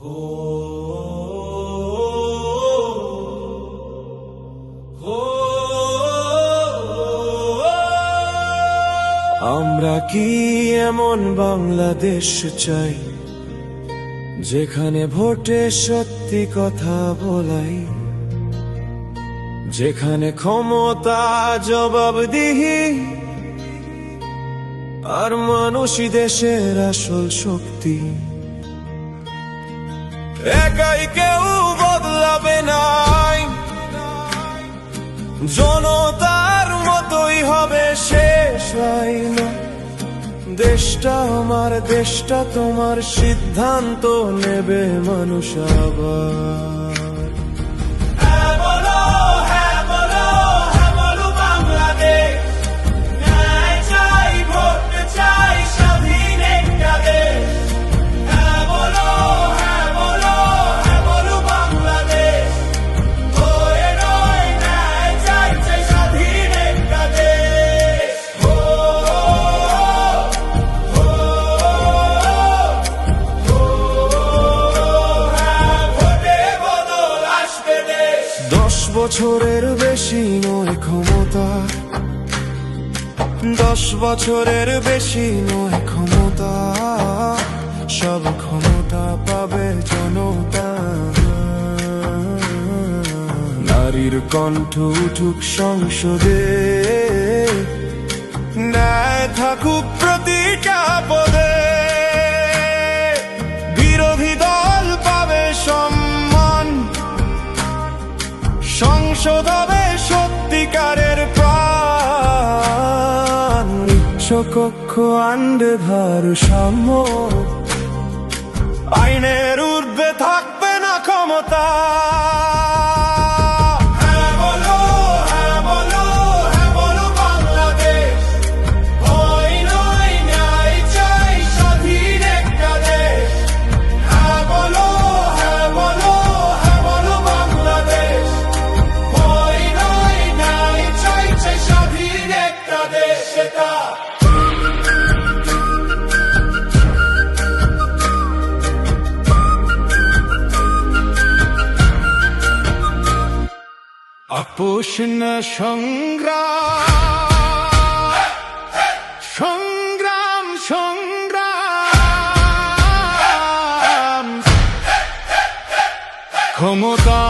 আমরা কি এমন বাংলাদেশ চাই যেখানে ভোটে সত্যি কথা বলাই, যেখানে ক্ষমতা জবাবদিহি আর মানুষই দেশের আসল শক্তি। একাই কেউ বদলাবে না, জনতার মতোই হবে শেষ আইন। দেশটা আমার, দেশটা তোমার, সিদ্ধান্ত নেবে মানুষ আবার। বছরের বেশি নয় ক্ষমতা, 10 বছরের বেশি নয় ক্ষমতা, সব ক্ষমতা পাবে জনতা। নারীর কণ্ঠ উঠুক সংসদে, ন্যায় থাকুক প্রতিটা পদে, বিরোধী দল পাবে সম্মান, সংসদ হবে সত্যিকারের প্রাণ। উচ্চকক্ষ আনবে ভারসাম্য, আইনের ঊর্ধ্বে থাকবে না ক্ষমতা। আপোষ না সংগ্রাম, সংগ্রাম সংগ্রাম, ক্ষমতা